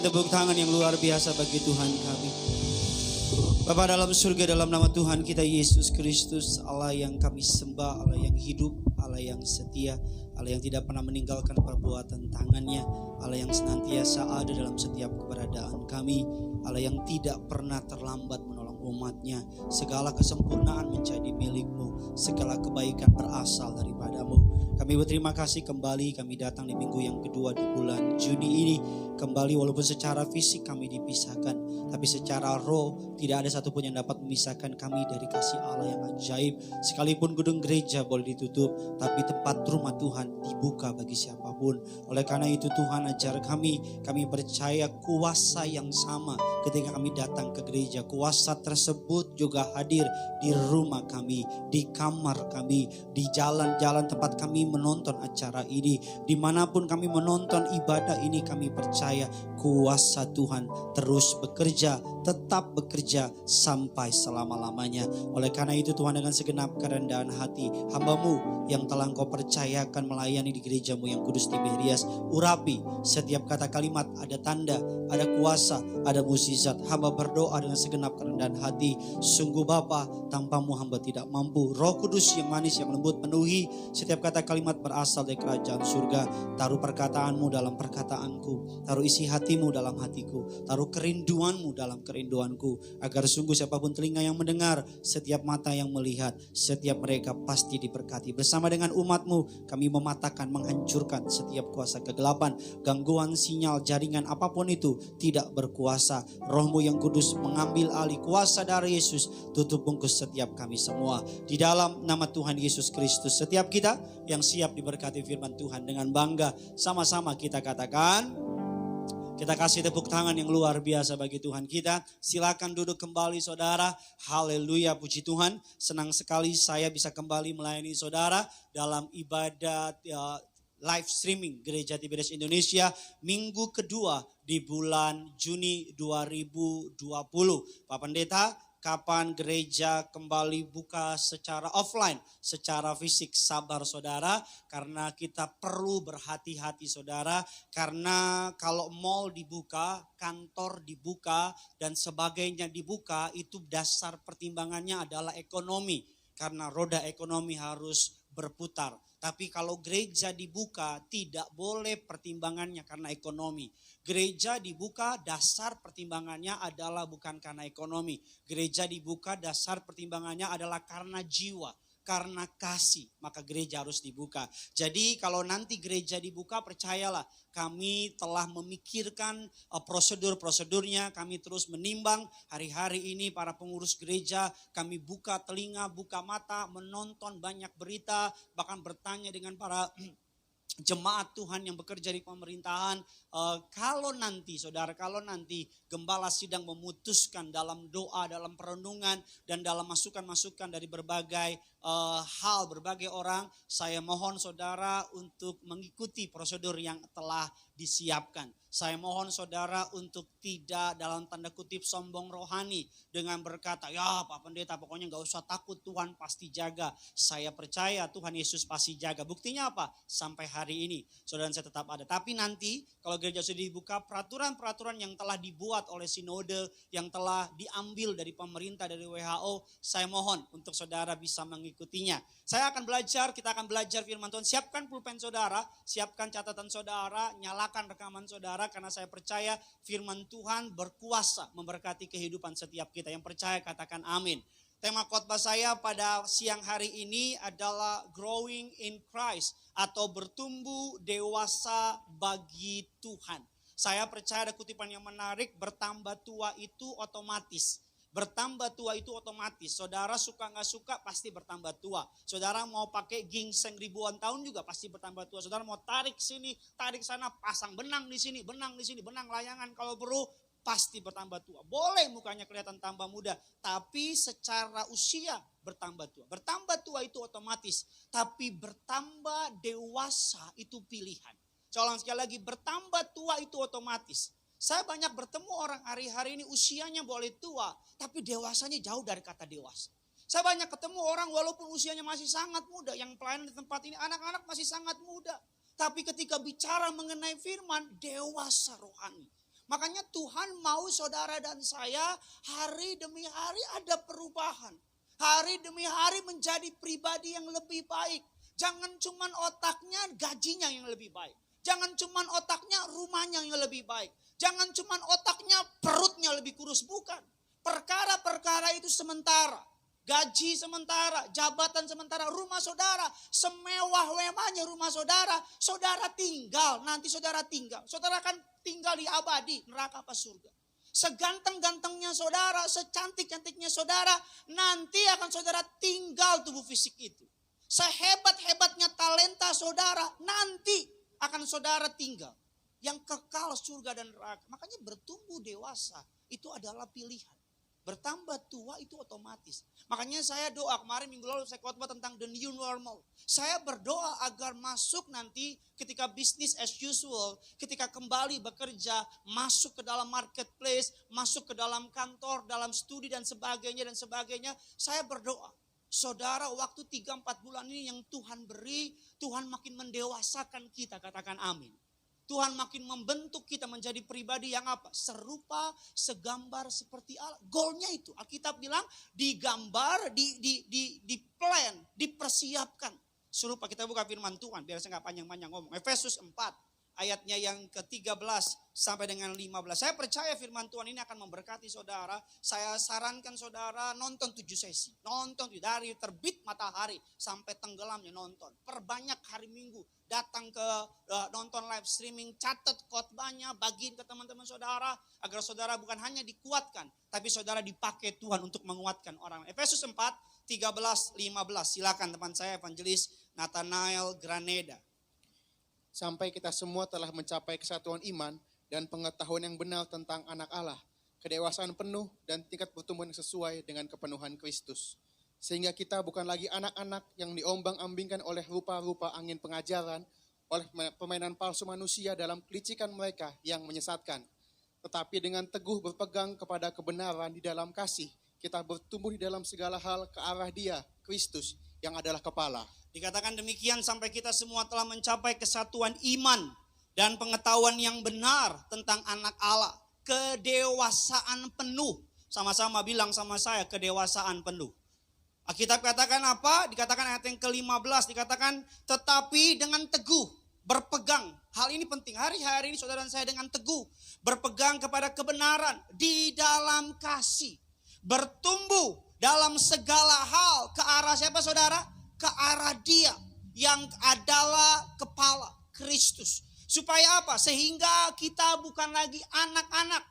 Tepuk tangan yang luar biasa bagi Tuhan kami. Bapa dalam surga, dalam nama Tuhan kita Yesus Kristus, Allah yang kami sembah, Allah yang hidup, Allah yang setia, Allah yang tidak pernah meninggalkan perbuatan tangannya, Allah yang senantiasa ada dalam setiap keberadaan kami, Allah yang tidak pernah terlambat menolong umatnya. Segala kesempurnaan menjadi milikmu, segala kebaikan berasal daripadamu. Kami berterima kasih kembali kami datang di minggu yang kedua di bulan Juni ini. Kembali walaupun secara fisik kami dipisahkan, tapi secara roh tidak ada satupun yang dapat memisahkan kami dari kasih Allah yang ajaib. Sekalipun gedung gereja boleh ditutup, tapi tempat rumah Tuhan dibuka bagi siapapun. Oleh karena itu Tuhan ajar kami percaya kuasa yang sama ketika kami datang ke gereja. Kuasa tersebut juga hadir di rumah kami, di kamar kami, di jalan-jalan tempat kami menonton acara ini. Dimanapun kami menonton ibadah ini, kami percaya kuasa Tuhan terus bekerja, tetap bekerja sampai selama-lamanya. Oleh karena itu Tuhan, dengan segenap kerendahan hati hamba-Mu yang telah Engkau percayakan melayani di gereja-Mu yang kudus Tiberias, urapi setiap kata kalimat, ada tanda, ada kuasa, ada mukjizat. Hamba berdoa dengan segenap kerendahan hati, sungguh Bapa, tanpa-Mu hamba tidak mampu. Roh Kudus yang manis, yang lembut, penuhi setiap kata kalimat berasal dari kerajaan surga. Taruh perkataan-Mu dalam perkataanku, taruh isi hati-Mu dalam hatiku, taruh kerinduan-Mu dalam kerinduanku, agar sungguh siapapun telinga yang mendengar, setiap mata yang melihat, setiap mereka pasti diberkati. Bersama dengan umat-Mu kami mematahkan, menghancurkan setiap kuasa kegelapan, gangguan sinyal, jaringan apapun itu tidak berkuasa. Roh-Mu yang kudus mengambil alih, kuasa dari Yesus tutup bungkus setiap kami semua. Di dalam nama Tuhan Yesus Kristus, setiap kita yang siap diberkati firman Tuhan dengan bangga, sama-sama kita katakan, kita kasih tepuk tangan yang luar biasa bagi Tuhan kita. Silakan duduk kembali saudara. Haleluya, puji Tuhan. Senang sekali saya bisa kembali melayani saudara dalam ibadat live streaming Gereja Tiberias Indonesia minggu kedua di bulan Juni 2020. Pak Pendeta, kapan gereja kembali buka secara offline, secara fisik? Sabar saudara, karena kita perlu berhati-hati saudara. Karena kalau mall dibuka, kantor dibuka, dan sebagainya dibuka, itu dasar pertimbangannya adalah ekonomi. Karena roda ekonomi harus berputar. Tapi kalau gereja dibuka, tidak boleh pertimbangannya karena ekonomi. Gereja dibuka, dasar pertimbangannya adalah bukan karena ekonomi. Gereja dibuka, dasar pertimbangannya adalah karena jiwa, karena kasih. Maka gereja harus dibuka. Jadi kalau nanti gereja dibuka, percayalah, kami telah memikirkan prosedur-prosedurnya. Kami terus menimbang hari-hari ini para pengurus gereja. Kami buka telinga, buka mata, menonton banyak berita. Bahkan bertanya dengan para jemaat Tuhan yang bekerja di pemerintahan, kalau nanti saudara, kalau nanti gembala sidang memutuskan dalam doa, dalam perenungan, dan dalam masukan-masukan dari berbagai hal, berbagai orang, saya mohon saudara untuk mengikuti prosedur yang telah disiapkan. Saya mohon saudara untuk tidak dalam tanda kutip sombong rohani dengan berkata, ya Pak Pendeta pokoknya gak usah takut, Tuhan pasti jaga. Saya percaya Tuhan Yesus pasti jaga. Buktinya apa? Sampai hari ini saudara saya tetap ada. Tapi nanti kalau gereja sudah dibuka, peraturan-peraturan yang telah dibuat oleh sinode, yang telah diambil dari pemerintah, dari WHO, saya mohon untuk saudara bisa mengikutinya. Saya akan belajar, kita akan belajar firman Tuhan. Siapkan pulpen saudara, siapkan catatan saudara, nyalakan rekaman saudara, karena saya percaya firman Tuhan berkuasa memberkati kehidupan setiap kita. Yang percaya katakan amin. Tema khotbah saya pada siang hari ini adalah Growing in Christ, atau bertumbuh dewasa bagi Tuhan. Saya percaya ada kutipan yang menarik, bertambah tua itu otomatis. Bertambah tua itu otomatis. Saudara suka gak suka pasti bertambah tua. Saudara mau pakai ginseng ribuan tahun juga pasti bertambah tua. Saudara mau tarik sini, tarik sana, pasang benang di sini, benang layangan kalau perlu, pasti bertambah tua. Boleh mukanya kelihatan tambah muda, tapi secara usia bertambah tua. Bertambah tua itu otomatis, tapi bertambah dewasa itu pilihan. Saya ulang sekali lagi, bertambah tua itu otomatis. Saya banyak bertemu orang hari-hari ini usianya boleh tua, tapi dewasanya jauh dari kata dewasa. Saya banyak ketemu orang walaupun usianya masih sangat muda, yang pelayanan di tempat ini anak-anak masih sangat muda. Tapi ketika bicara mengenai firman, dewasa rohani. Makanya Tuhan mau saudara dan saya hari demi hari ada perubahan. Hari demi hari menjadi pribadi yang lebih baik. Jangan cuman otaknya, gajinya yang lebih baik. Jangan cuman otaknya, rumahnya yang lebih baik. Jangan cuman otaknya, perutnya lebih kurus. Bukan. Perkara-perkara itu sementara. Gaji sementara, jabatan sementara, rumah saudara, semewah-mewahnya rumah saudara, saudara tinggal, nanti saudara tinggal. Saudara akan tinggal di abadi, neraka apa surga. Seganteng-gantengnya saudara, secantik-cantiknya saudara, nanti akan saudara tinggal tubuh fisik itu. Sehebat-hebatnya talenta saudara, nanti akan saudara tinggal. Yang kekal surga dan neraka. Makanya bertumbuh dewasa itu adalah pilihan. Bertambah tua itu otomatis. Makanya saya doa, kemarin minggu lalu saya khotbah tentang the new normal. Saya berdoa agar masuk nanti ketika bisnis as usual, ketika kembali bekerja, masuk ke dalam marketplace, masuk ke dalam kantor, dalam studi dan sebagainya. Saya berdoa, saudara, waktu 3-4 bulan ini yang Tuhan beri, Tuhan makin mendewasakan kita, katakan amin. Tuhan makin membentuk kita menjadi pribadi yang apa? Serupa, segambar seperti Allah. Goalnya itu. Alkitab bilang digambar, di plan, dipersiapkan. Serupa, kita buka firman Tuhan. Biar saya gak panjang-panjang ngomong. Efesus 4 ayatnya yang ke-13 sampai dengan 15. Saya percaya firman Tuhan ini akan memberkati saudara. Saya sarankan saudara nonton 7 sesi. Nonton dari terbit matahari sampai tenggelamnya nonton. Perbanyak hari Minggu. Datang ke nonton live streaming, catat khotbahnya, bagiin ke teman-teman saudara. Agar saudara bukan hanya dikuatkan, tapi saudara dipakai Tuhan untuk menguatkan orang. Efesus 4, 13, 15. Silakan teman saya evangelis Nathanael Graneda. Sampai kita semua telah mencapai kesatuan iman dan pengetahuan yang benar tentang anak Allah, kedewasaan penuh dan tingkat pertumbuhan sesuai dengan kepenuhan Kristus. Sehingga kita bukan lagi anak-anak yang diombang-ambingkan oleh rupa-rupa angin pengajaran, oleh permainan palsu manusia dalam kelicikan mereka yang menyesatkan. Tetapi dengan teguh berpegang kepada kebenaran di dalam kasih, kita bertumbuh di dalam segala hal ke arah Dia, Kristus, yang adalah kepala. Dikatakan demikian sampai kita semua telah mencapai kesatuan iman dan pengetahuan yang benar tentang anak Allah. Kedewasaan penuh. Sama-sama bilang sama saya, kedewasaan penuh. Alkitab katakan apa? Dikatakan ayat yang ke-15, dikatakan tetapi dengan teguh berpegang. Hal ini penting. Hari-hari ini saudara dan saya dengan teguh berpegang kepada kebenaran di dalam kasih. Bertumbuh dalam segala hal ke arah siapa saudara? Ke arah Dia yang adalah kepala, Kristus. Supaya apa? Sehingga kita bukan lagi anak-anak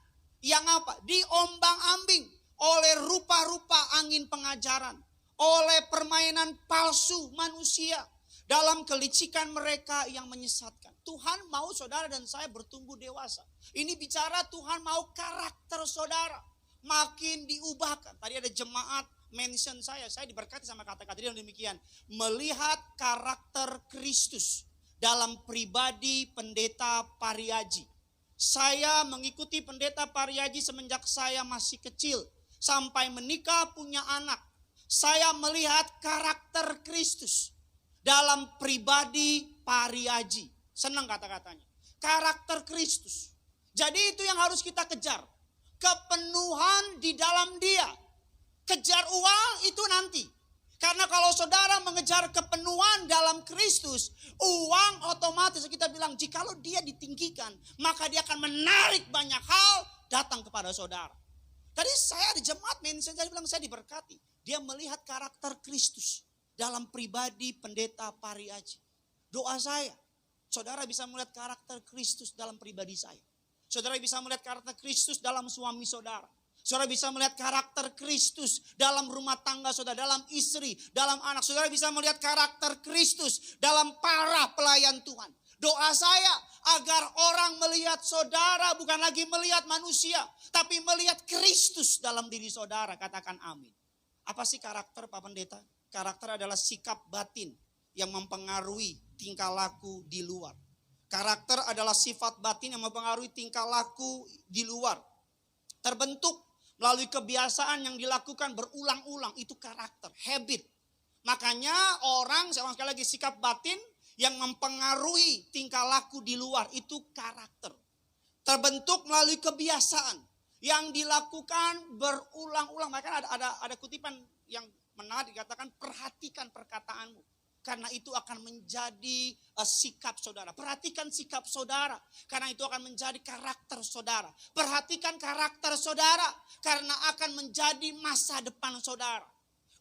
yang apa? Diombang-ambing oleh rupa-rupa angin pengajaran. Oleh permainan palsu manusia. Dalam kelicikan mereka yang menyesatkan. Tuhan mau saudara dan saya bertumbuh dewasa. Ini bicara Tuhan mau karakter saudara makin diubahkan. Tadi ada jemaat mention saya diberkati sama kata-kata dia demikian. Melihat karakter Kristus dalam pribadi pendeta Pariaji. Saya mengikuti pendeta Pariaji semenjak saya masih kecil. Sampai menikah punya anak. Saya melihat karakter Kristus dalam pribadi Pariaji. Senang kata-katanya. Karakter Kristus. Jadi itu yang harus kita kejar. Kepenuhan di dalam Dia. Kejar uang itu nanti. Karena kalau saudara mengejar kepenuhan dalam Kristus, uang otomatis kita bilang jikalau dia ditinggikan, maka dia akan menarik banyak hal datang kepada saudara. Tadi saya di jemaat mention, saya bilang saya diberkati. Dia melihat karakter Kristus dalam pribadi pendeta Pariaji. Doa saya, saudara bisa melihat karakter Kristus dalam pribadi saya. Saudara bisa melihat karakter Kristus dalam suami saudara. Saudara bisa melihat karakter Kristus dalam rumah tangga saudara, dalam istri, dalam anak. Saudara bisa melihat karakter Kristus dalam para pelayan Tuhan. Doa saya agar orang melihat saudara bukan lagi melihat manusia, tapi melihat Kristus dalam diri saudara. Katakan amin. Apa sih karakter Pak Pendeta? Karakter adalah sikap batin yang mempengaruhi tingkah laku di luar. Karakter adalah sifat batin yang mempengaruhi tingkah laku di luar. Terbentuk melalui kebiasaan yang dilakukan berulang-ulang. Itu karakter, habit. Makanya orang, saya ulang sekali lagi, sikap batin yang mempengaruhi tingkah laku di luar. Itu karakter. terbentuk melalui kebiasaan yang dilakukan berulang-ulang. Bahkan ada kutipan yang menarik, dikatakan perhatikan perkataanmu. Karena itu akan menjadi sikap saudara. Perhatikan sikap saudara. Karena itu akan menjadi karakter saudara. Perhatikan karakter saudara. Karena akan menjadi masa depan saudara.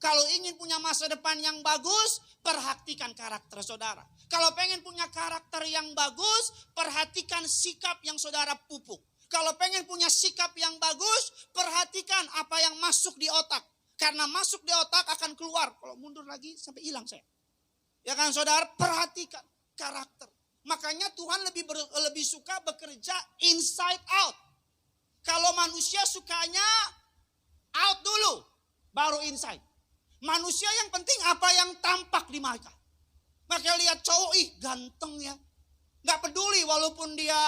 Kalau ingin punya masa depan yang bagus, perhatikan karakter saudara. Kalau pengen punya karakter yang bagus, perhatikan sikap yang saudara pupuk. Kalau pengen punya sikap yang bagus, perhatikan apa yang masuk di otak. Karena masuk di otak akan keluar. Kalau mundur lagi sampai hilang saya. Ya kan saudara, perhatikan karakter. Makanya Tuhan lebih suka bekerja inside out. Kalau manusia sukanya out dulu, baru inside. Manusia yang penting apa yang tampak di mereka. Makanya lihat cowok, ganteng ya. Gak peduli walaupun dia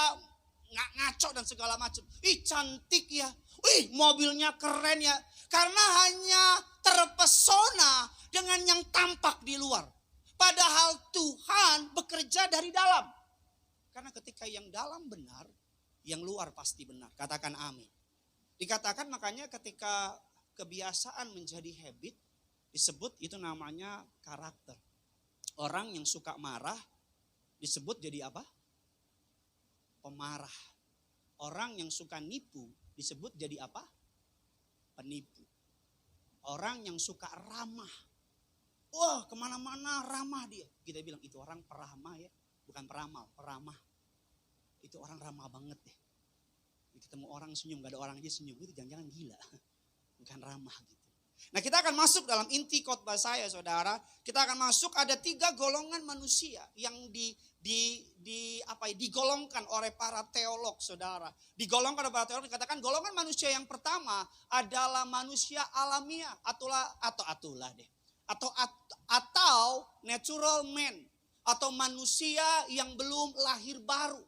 ngaco dan segala macam. Cantik ya. Mobilnya keren ya. Karena hanya terpesona dengan yang tampak di luar. Padahal Tuhan bekerja dari dalam. Karena ketika yang dalam benar, yang luar pasti benar. Katakan amin. Dikatakan makanya ketika kebiasaan menjadi habit, disebut itu namanya karakter. Orang yang suka marah disebut jadi apa? Pemarah. Orang yang suka nipu disebut jadi apa? Penipu. Orang yang suka ramah. Wah, kemana-mana ramah dia. Kita bilang itu orang peramah ya. Bukan peramal, peramah. Itu orang ramah banget deh. Ketemu orang senyum, gak ada orang aja senyum. Itu jangan-jangan gila. Bukan ramah gitu. Nah, kita akan masuk dalam inti khotbah saya saudara. Kita akan masuk ada 3 golongan manusia yang digolongkan oleh para teolog saudara. Digolongkan oleh para teolog, dikatakan golongan manusia yang pertama adalah manusia alamiah atau natural man atau manusia yang belum lahir baru.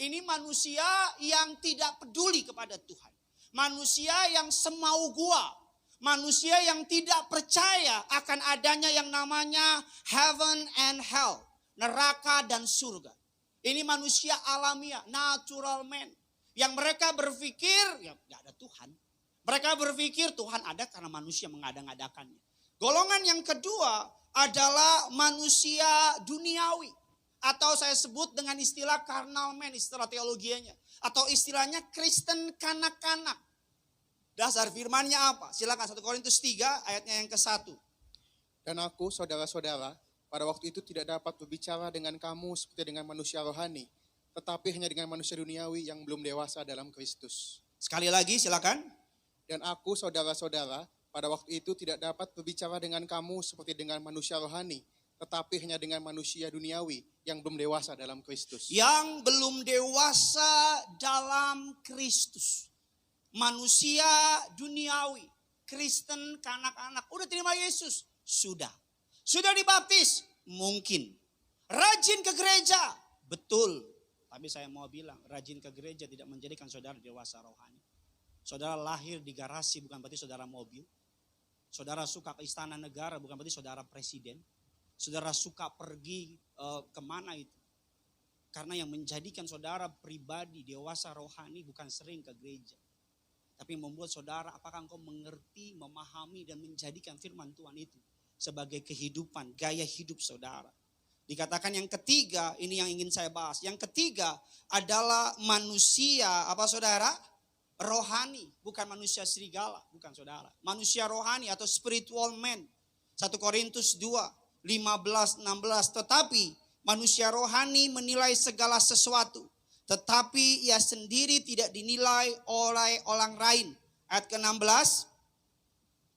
Ini manusia yang tidak peduli kepada Tuhan. Manusia yang semau gua. Manusia yang tidak percaya akan adanya yang namanya heaven and hell. Neraka dan surga. Ini manusia alamiah, natural man. Yang mereka berpikir, ya gak ada Tuhan. Mereka berpikir Tuhan ada karena manusia mengada-ngadakannya. Golongan yang kedua adalah manusia duniawi. Atau saya sebut dengan istilah carnal man, istilah teologianya. Atau istilahnya Kristen kanak-kanak. Dasar firmannya apa? Silakan 1 Korintus 3 ayatnya yang ke-1. Dan aku, saudara-saudara, pada waktu itu tidak dapat berbicara dengan kamu seperti dengan manusia rohani, tetapi hanya dengan manusia duniawi yang belum dewasa dalam Kristus. Sekali lagi silakan. Dan aku, saudara-saudara, pada waktu itu tidak dapat berbicara dengan kamu seperti dengan manusia rohani, tetapi hanya dengan manusia duniawi yang belum dewasa dalam Kristus. Yang belum dewasa dalam Kristus. Manusia duniawi, Kristen kanak-kanak. Udah terima Yesus? Sudah. Sudah dibaptis? Mungkin. Rajin ke gereja? Betul. Tapi saya mau bilang, rajin ke gereja tidak menjadikan saudara dewasa rohani. Saudara lahir di garasi bukan berarti saudara mobil. Saudara suka ke istana negara bukan berarti saudara presiden. Saudara suka pergi kemana itu. Karena yang menjadikan saudara pribadi dewasa rohani bukan sering ke gereja. Tapi membuat saudara apakah engkau mengerti, memahami dan menjadikan firman Tuhan itu sebagai kehidupan, gaya hidup saudara. Dikatakan yang ketiga, ini yang ingin saya bahas. Yang ketiga adalah manusia, apa saudara? Rohani, bukan manusia serigala, bukan saudara. Manusia rohani atau spiritual man. 1 Korintus 2, 15-16. Tetapi manusia rohani menilai segala sesuatu. Tetapi ia sendiri tidak dinilai oleh orang lain. Ayat ke-16.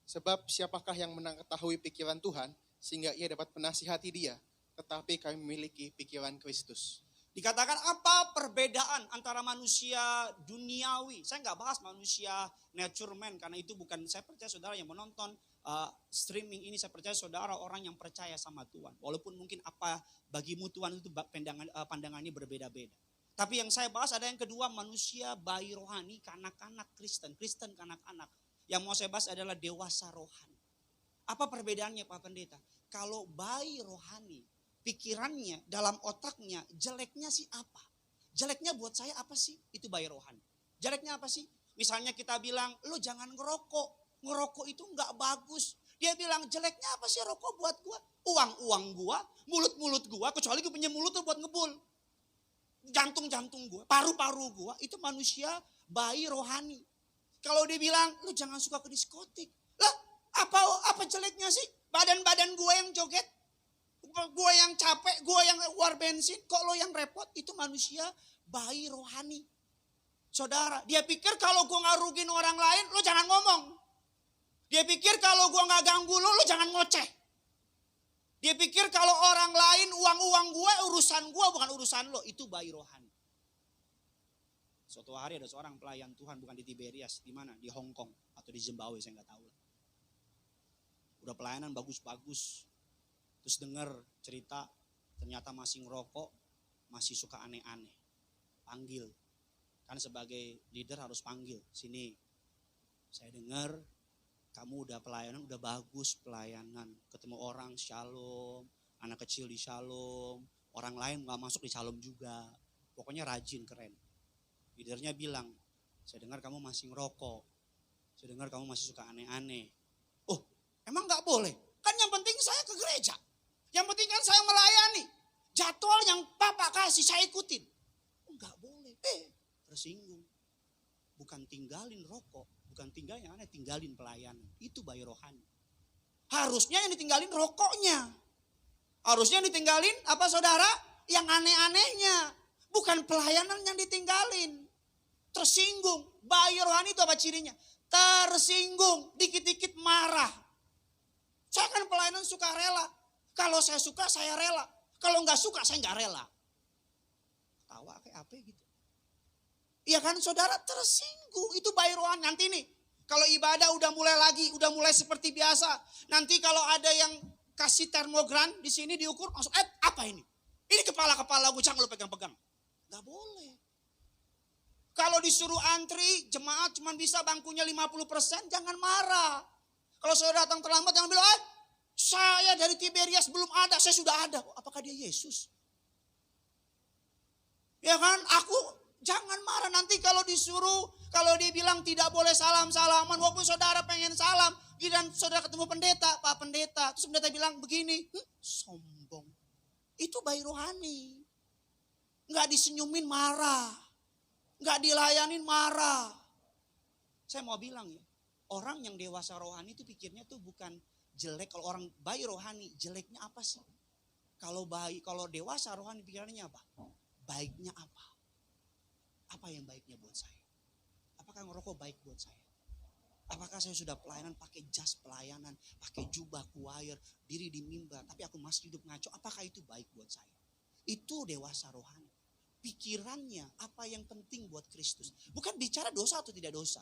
Sebab siapakah yang mengetahui pikiran Tuhan sehingga ia dapat menasihati dia. Tetapi kami memiliki pikiran Kristus. Dikatakan apa perbedaan antara manusia duniawi. Saya nggak bahas manusia nature man. Karena itu bukan, saya percaya saudara yang menonton streaming ini. Saya percaya saudara orang yang percaya sama Tuhan. Walaupun mungkin apa bagimu Tuhan itu pandangannya berbeda-beda. Tapi yang saya bahas ada yang kedua, manusia bayi rohani, kanak-kanak Kristen kanak-kanak. Yang mau saya bahas adalah dewasa rohani. Apa perbedaannya Pak Pendeta? Kalau bayi rohani, pikirannya dalam otaknya jeleknya sih apa? Jeleknya buat saya apa sih? Itu bayi rohani. Jeleknya apa sih? Misalnya kita bilang, lo jangan ngerokok. Ngerokok itu nggak bagus. Dia bilang, jeleknya apa sih rokok buat gua? Uang-uang gua, mulut-mulut gua, kecuali gue punya mulut tuh buat ngebul. Jantung-jantung gua, paru-paru gua, itu manusia bayi rohani. Kalau dia bilang, lu jangan suka ke diskotik. Lah, apa jeleknya sih? Badan-badan gua yang joget, gua yang capek, gua yang war bensin, kok lo yang repot? Itu manusia bayi rohani. Saudara, dia pikir kalau gua nggak rugiin orang lain, lo jangan ngomong. Dia pikir kalau gua nggak ganggu lo jangan ngoceh. Dia pikir kalau orang lain uang-uang gue, urusan gue bukan urusan lo. Itu bayi rohani. Suatu hari ada seorang pelayan Tuhan, bukan di Tiberias, di mana? Di Hong Kong atau di Zimbabwe, saya nggak tahu. Udah pelayanan bagus-bagus. Terus dengar cerita, ternyata masih ngerokok, masih suka aneh-aneh. Panggil. Kan sebagai leader harus panggil. Sini, saya dengar kamu udah pelayanan, udah bagus pelayanan. Ketemu orang shalom, anak kecil di shalom, orang lain gak masuk di shalom juga. Pokoknya rajin, keren. Leadernya bilang, saya dengar kamu masih ngerokok. Saya dengar kamu masih suka aneh-aneh. Oh, emang gak boleh? Kan yang penting saya ke gereja. Yang penting kan saya melayani. Jadwal yang Bapak kasih saya ikutin. Oh, gak boleh. Tersinggung. Bukan tinggalin rokok. Bukan tinggalin yang aneh, tinggalin pelayanan. Itu bayi rohani. Harusnya yang ditinggalin rokoknya. Harusnya yang ditinggalin apa saudara? Yang aneh-anehnya. Bukan pelayanan yang ditinggalin. Tersinggung. Bayi rohani itu apa cirinya? Tersinggung. Dikit-dikit marah. Saya kan pelayanan suka rela. Kalau saya suka saya rela. Kalau nggak suka saya nggak rela. Tawa kayak apa gitu. Iya kan saudara, tersinggung. Itu bayi rohani. Nanti nih, kalau ibadah udah mulai lagi, udah mulai seperti biasa. Nanti kalau ada yang kasih termogan di sini diukur, langsung apa ini? Ini kepala-kepala gue, jangan lo pegang-pegang. Gak boleh. Kalau disuruh antri, jemaat cuma bisa bangkunya 50%, jangan marah. Kalau saudara datang terlambat, jangan bilang, saya dari Tiberias belum ada, saya sudah ada. Apakah dia Yesus? Ya kan, jangan marah nanti kalau disuruh, kalau dia bilang tidak boleh salam-salaman, walaupun saudara pengen salam, dan saudara ketemu pendeta, Pak Pendeta, terus pendeta bilang begini, sombong. Itu bayi rohani. Nggak disenyumin marah, nggak dilayanin marah. Saya mau bilang ya, orang yang dewasa rohani itu pikirnya tuh bukan jelek. Kalau orang bayi rohani, jeleknya apa sih? Kalau dewasa rohani pikirannya apa? Baiknya apa? Apa yang baiknya buat saya? Apakah ngerokok baik buat saya? Apakah saya sudah pelayanan pakai jas pelayanan, pakai jubah choir, diri di mimbar, tapi aku masih hidup ngaco? Apakah itu baik buat saya? Itu dewasa rohani. Pikirannya apa yang penting buat Kristus. Bukan bicara dosa atau tidak dosa.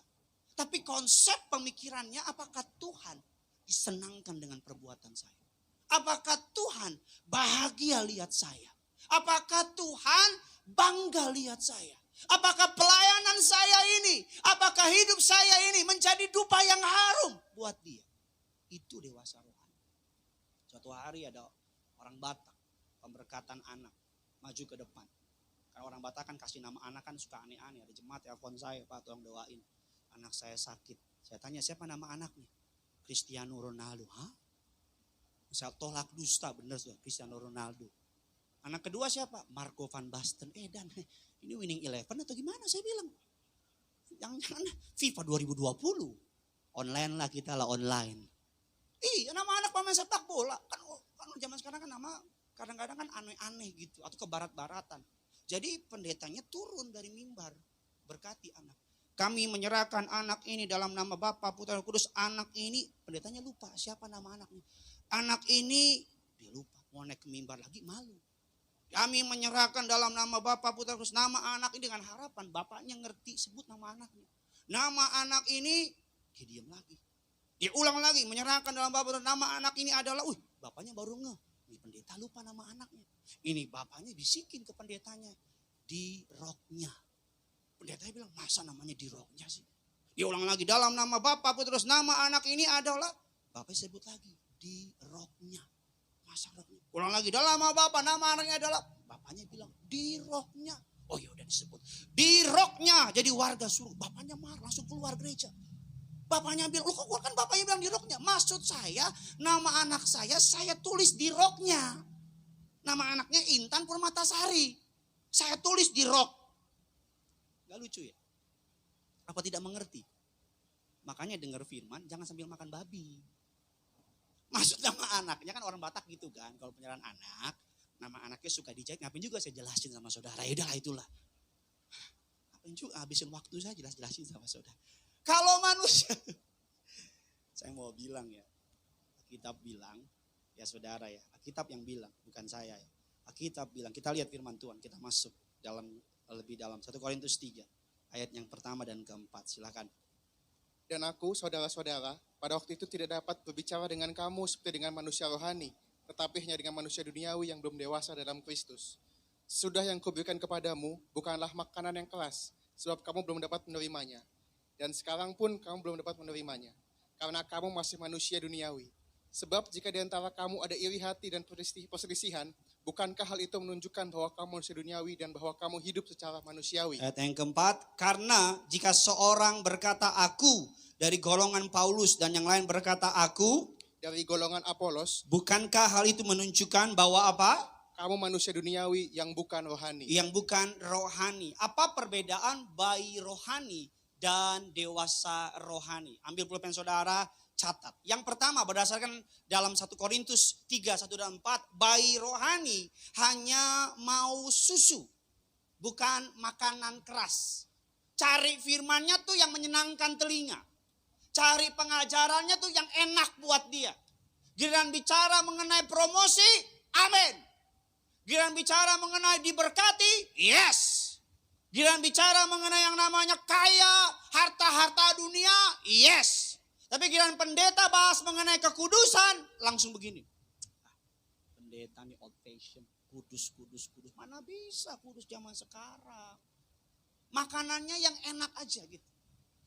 Tapi konsep pemikirannya, apakah Tuhan disenangkan dengan perbuatan saya? Apakah Tuhan bahagia lihat saya? Apakah Tuhan bangga lihat saya? Apakah pelayanan saya ini, apakah hidup saya ini menjadi dupa yang harum buat dia? Itu dewasa rohani. Suatu hari ada orang Batak, pemberkatan anak, maju ke depan. Karena orang Batak kan kasih nama anak kan suka aneh-aneh. Ada jemaat telepon saya, Pak tolong doain. Anak saya sakit. Saya tanya siapa nama anaknya? Cristiano Ronaldo. Hah? Saya tolak dusta, bener sudah Cristiano Ronaldo. Anak kedua siapa? Marco van Basten. Dan ini winning 11 atau gimana saya bilang. Jangan-jangan FIFA 2020. Online lah kita lah online. Nama anak pemain sepak bola. Kan zaman sekarang kan nama kadang-kadang kan aneh-aneh gitu. Atau ke barat-baratan. Jadi pendetanya turun dari mimbar. Berkati anak. Kami menyerahkan anak ini dalam nama Bapa, Putra, dan Kudus. Anak ini, pendetanya lupa siapa nama anaknya. Anak ini, dia lupa. Mau naik ke mimbar lagi malu. Kami menyerahkan dalam nama Bapa, Putra, Kudus. Nama anak ini dengan harapan bapaknya ngerti sebut nama anaknya. Nama anak ini, dia diam lagi. Dia ulang lagi, menyerahkan dalam Bapa, Putra, nama anak ini adalah, bapaknya baru ngeh. Ini pendeta lupa nama anaknya. Ini bapaknya bisikin ke pendetanya. Di roknya. Pendetanya bilang, masa namanya di roknya sih? Dia ulang lagi, dalam nama Bapa, Putra, Kudus, nama anak ini adalah, bapaknya sebut lagi, di roknya. Masa roknya? Ulang lagi, dalam nama Bapa, nama anaknya adalah, bapaknya bilang, di rohnya. Oh ya udah disebut. Di roknya jadi warga suruh. Bapaknya marah langsung keluar gereja. Bapaknya bilang, kok kan bapaknya bilang di roknya. Maksud saya nama anak saya tulis di roknya. Nama anaknya Intan Purmatasari. Saya tulis di rok. Gak lucu ya? Apa tidak mengerti? Makanya dengar firman jangan sambil makan babi. Maksud nama anaknya kan orang Batak gitu kan. Kalau penyerahan anak, nama anaknya suka dijahit. Ngapain juga saya jelasin sama saudara. Yaudah itulah. Ngapain juga habisin waktu saya jelasin sama saudara. Kalau manusia, saya mau bilang ya, Alkitab bilang, ya saudara ya, Alkitab yang bilang, bukan saya ya. Alkitab bilang, kita lihat firman Tuhan, kita masuk lebih dalam 1 Korintus 3, ayat yang pertama dan keempat, silakan. Dan aku, saudara-saudara, pada waktu itu tidak dapat berbicara dengan kamu seperti dengan manusia rohani, tetapi hanya dengan manusia duniawi yang belum dewasa dalam Kristus. Sudah yang kuberikan kepadamu bukanlah makanan yang keras, sebab kamu belum dapat menerimanya. Dan sekarang pun kamu belum dapat menerimanya, karena kamu masih manusia duniawi. Sebab jika di antara kamu ada iri hati dan perselisihan, bukankah hal itu menunjukkan bahwa kamu manusia duniawi dan bahwa kamu hidup secara manusiawi? Ayat yang keempat, karena jika seorang berkata aku dari golongan Paulus dan yang lain berkata aku dari golongan Apolos, bukankah hal itu menunjukkan bahwa apa? Kamu manusia duniawi yang bukan rohani. Yang bukan rohani. Apa perbedaan bayi rohani dan dewasa rohani? Ambil pulpen saudara, catat. Yang pertama berdasarkan dalam 1 Korintus 3, 1 dan 4. Bayi rohani hanya mau susu, bukan makanan keras. Cari firmannya tuh yang menyenangkan telinga. Cari pengajarannya tuh yang enak buat dia. Giliran bicara mengenai promosi, amin. Giliran bicara mengenai diberkati, yes. Giliran bicara mengenai yang namanya kaya, harta-harta dunia, yes. Tapi giliran pendeta bahas mengenai kekudusan, langsung begini. Pendeta nih old fashion, kudus. Mana bisa kudus zaman sekarang. Makanannya yang enak aja gitu.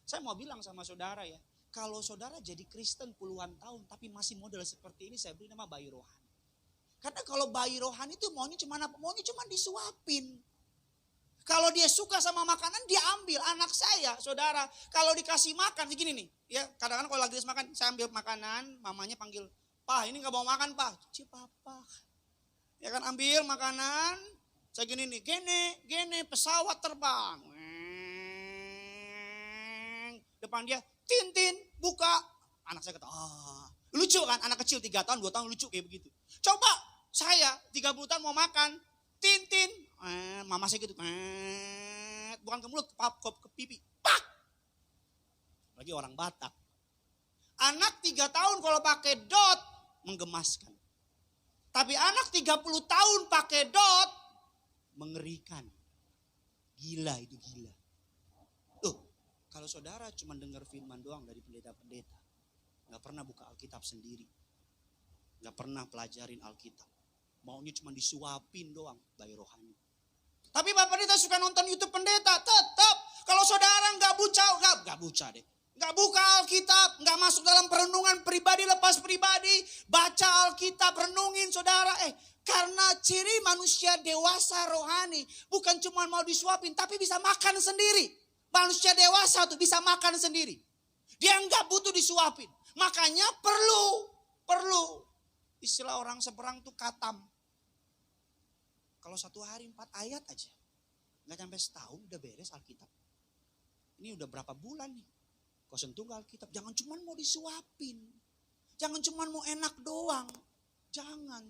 Saya mau bilang sama saudara ya, kalau saudara jadi Kristen puluhan tahun tapi masih model seperti ini, saya beri nama bayi rohani. Karena kalau bayi rohani itu maunya cuma apa? Maunya cuma disuapin. Kalau dia suka sama makanan, dia ambil. Anak saya, saudara, kalau dikasih makan, begini nih. Ya, kadang-kadang kalau lagi makan, saya ambil makanan, mamanya panggil, "Pak, ini gak mau makan, Pak." "Cuci, Papa." Ya kan, ambil makanan, saya gini nih, gini, pesawat terbang. Depan dia, Tintin, buka. Anak saya kata, lucu kan, anak kecil 3 tahun, 2 tahun lucu kayak begitu. Coba, saya 30 tahun mau makan, Tintin. Mama saya gitu, bukan ke mulut, ke pipi, pak. Lagi orang Batak. Anak 3 tahun kalau pakai dot, menggemaskan. Tapi anak 30 tahun pakai dot, mengerikan. Gila itu gila. Tuh, kalau saudara cuma dengar firman doang dari pendeta-pendeta, gak pernah buka Alkitab sendiri, gak pernah pelajarin Alkitab, maunya cuma disuapin doang, bayi rohani. Tapi Bapak Pendeta suka nonton YouTube pendeta, tetap kalau saudara nggak buka Alkitab, nggak masuk dalam perenungan pribadi lepas pribadi, baca Alkitab, renungin saudara. Karena ciri manusia dewasa rohani bukan cuma mau disuapin, tapi bisa makan sendiri. Manusia dewasa tuh bisa makan sendiri. Dia nggak butuh disuapin. Makanya perlu istilah orang seberang tuh katam. Kalau 1 hari 4 ayat aja, nggak sampai setahun udah beres Alkitab. Ini udah berapa bulan nih? Kau sentuh Alkitab, jangan cuma mau disuapin, jangan cuma mau enak doang, jangan.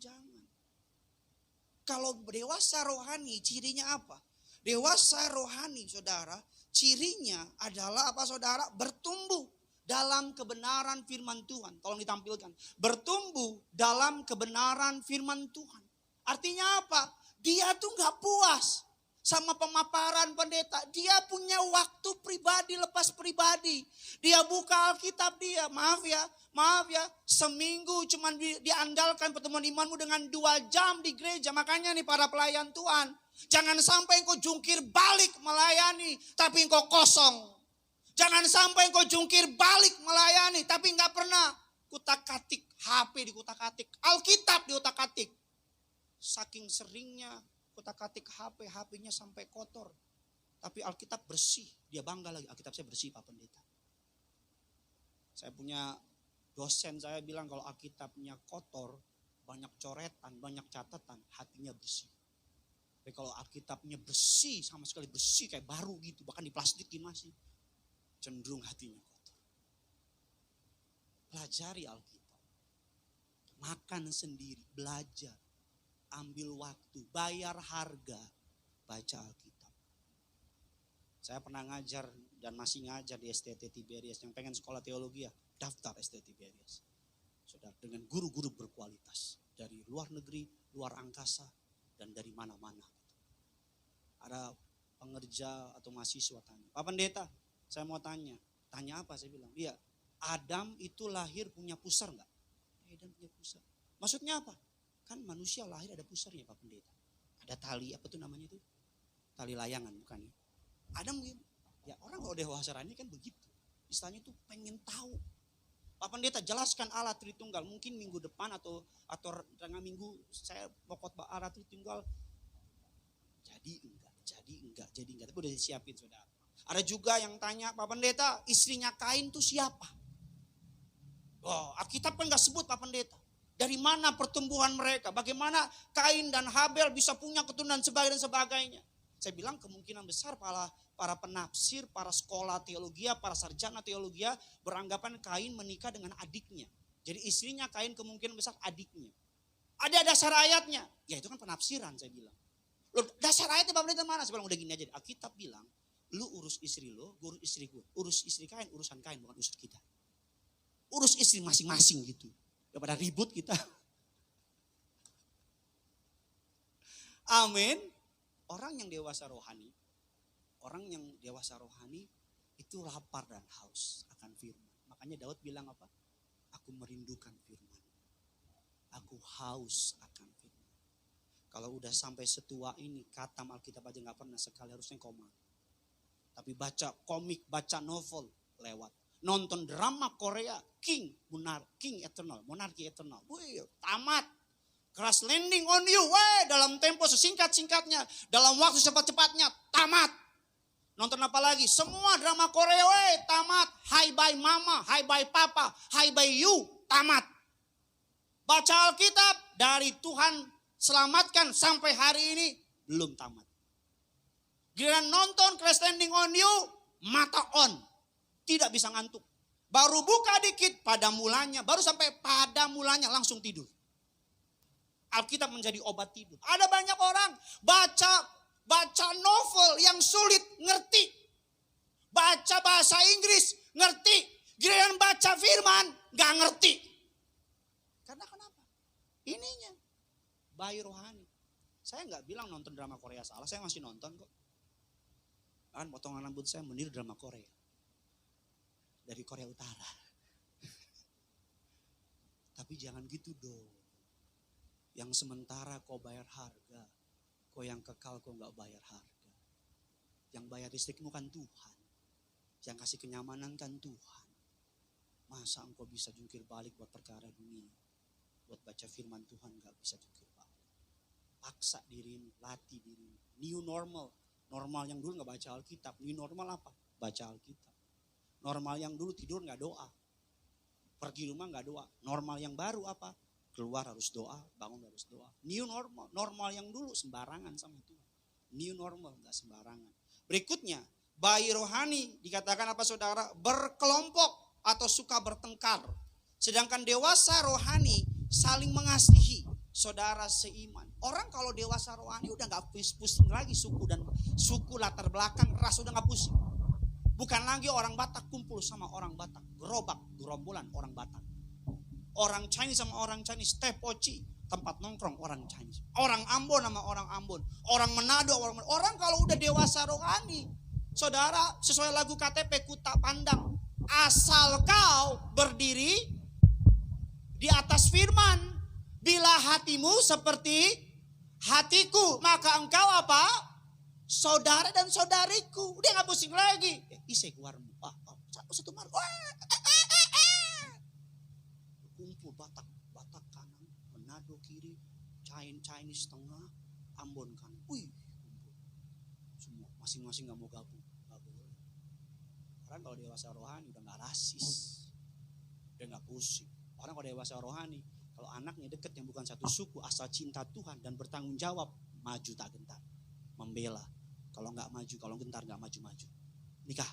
Kalau dewasa rohani, cirinya apa? Dewasa rohani, saudara, cirinya adalah apa, saudara? Bertumbuh dalam kebenaran firman Tuhan. Tolong ditampilkan, bertumbuh dalam kebenaran firman Tuhan. Artinya apa? Dia tuh gak puas sama pemaparan pendeta. Dia punya waktu pribadi lepas pribadi. Dia buka Alkitab dia. Maaf ya. Seminggu cuma diandalkan pertemuan imanmu dengan 2 jam di gereja. Makanya nih para pelayan Tuhan, jangan sampai engkau jungkir balik melayani tapi engkau kosong. Jangan sampai engkau jungkir balik melayani tapi gak pernah kutak-katik. HP di kutak-katik, Alkitab di utak-atik. Saking seringnya kutak-katik HP, HP-nya sampai kotor. Tapi Alkitab bersih, dia bangga lagi, Alkitab saya bersih Pak Pendeta. Saya punya dosen saya bilang kalau Alkitabnya kotor, banyak coretan, banyak catatan, hatinya bersih. Tapi kalau Alkitabnya bersih, sama sekali bersih kayak baru gitu, bahkan diplastikin masih, cenderung hatinya kotor. Pelajari Alkitab. Makan sendiri, belajar. Ambil waktu, bayar harga, baca Alkitab. Saya pernah ngajar dan masih ngajar di STT Tiberias. Yang pengen sekolah teologi ya, daftar STT Tiberias. Saudara, dengan guru-guru berkualitas. Dari luar negeri, luar angkasa, dan dari mana-mana. Ada pengerja atau mahasiswa tanya, Pak Pendeta, saya mau tanya. Tanya apa? Saya bilang, iya, Adam itu lahir punya pusar enggak? Adam punya pusar. Maksudnya apa? Kan manusia lahir ada pusarnya Pak Pendeta. Ada tali, apa tuh namanya itu? Tali layangan bukan ya? Adam gitu. Ya orang kalau dewasa ini kan begitu. Istilahnya tuh pengen tahu. Pak Pendeta jelaskan Allah Tritunggal. Mungkin minggu depan atau tengah minggu saya mau khotbah Allah Tritunggal. Jadi enggak. Tapi udah disiapin saudara. Ada juga yang tanya, Pak Pendeta, istrinya Kain itu siapa? Oh, Alkitab kan gak sebut Pak Pendeta. Dari mana pertumbuhan mereka? Bagaimana Kain dan Habel bisa punya keturunan dan sebagainya? Saya bilang kemungkinan besar para penafsir, para sekolah teologi, para sarjana teologi beranggapan Kain menikah dengan adiknya. Jadi istrinya Kain kemungkinan besar adiknya. Ada dasar ayatnya. Ya itu kan penafsiran saya bilang. Loh, dasar ayatnya Pak Pendeta mana? Saya bilang udah gini aja. Alkitab bilang, lu urus istri lo, gue urus istri gue. Urus istri Kain, urusan Kain bukan urusan kita. Urus istri masing-masing gitu. Daripada ribut kita. Amin. Orang yang dewasa rohani itu lapar dan haus akan firman. Makanya Daud bilang apa? Aku merindukan firman. Aku haus akan firman. Kalau udah sampai setua ini, khatam Alkitab aja gak pernah sekali, harusnya koma. Tapi baca komik, baca novel, lewat. Nonton drama Korea, King Eternal, Monarchy Eternal. Wih, tamat. Crash Landing on You, dalam tempo sesingkat-singkatnya, dalam waktu cepat-cepatnya, tamat. Nonton apa lagi? Semua drama Korea, tamat. Hi bye mama, hi bye papa, hi bye you, tamat. Baca Alkitab dari Tuhan selamatkan sampai hari ini belum tamat. Giliran nonton Crash Landing on You, mata on. Tidak bisa ngantuk. Baru buka dikit pada mulanya, baru sampai pada mulanya langsung tidur. Alkitab menjadi obat tidur. Ada banyak orang baca novel yang sulit ngerti. Baca bahasa Inggris ngerti. Giliran baca firman gak ngerti. Karena kenapa? Ininya bayi rohani. Saya gak bilang nonton drama Korea salah, saya masih nonton kok. Kan potongan rambut saya meniru drama Korea. Dari Korea Utara. Tapi jangan gitu dong. Yang sementara kau bayar harga. Kau yang kekal kau gak bayar harga. Yang bayar listrikmu kan Tuhan. Yang kasih kenyamanan kan Tuhan. Masa engkau bisa jungkir balik buat perkara dunia. Buat baca firman Tuhan gak bisa jungkir balik. Paksa dirimu, latih dirimu. New normal. Normal yang dulu gak baca Alkitab. New normal apa? Baca Alkitab. Normal yang dulu tidur gak doa. Pergi rumah gak doa. Normal yang baru apa? Keluar harus doa, bangun harus doa. New normal. Normal yang dulu sembarangan sama Tuhan. New normal gak sembarangan. Berikutnya, bayi rohani dikatakan apa saudara? Berkelompok atau suka bertengkar. Sedangkan dewasa rohani saling mengasihi saudara seiman. Orang kalau dewasa rohani udah gak pusing lagi suku latar belakang ras udah gak pusing. Bukan lagi orang Batak kumpul sama orang Batak. Gerombolan orang Batak. Orang Chinese sama orang Chinese. Teh poci, tempat nongkrong orang Chinese. Orang Ambon sama orang Ambon. Orang Manado, orang kalau udah dewasa rohani. Saudara, sesuai lagu KTP ku tak pandang. Asal kau berdiri di atas firman. Bila hatimu seperti hatiku, maka engkau apa? Saudara dan saudariku. Dia gak pusing lagi. Isai keluarmu. Satu mar. Kumpul Batak kanan, Manado kiri, Chinese tengah, Ambon kan. Wih, semua masing-masing gak mau gabung. Gak boleh. Orang kalau dewasa rohani udah gak rasis. Udah gak pusing. Orang kalau dewasa rohani, kalau anaknya deket yang bukan satu suku, asal cinta Tuhan dan bertanggung jawab, maju tak gentar. Membela. Kalau gak maju, kalau gentar gak maju-maju. Nikah.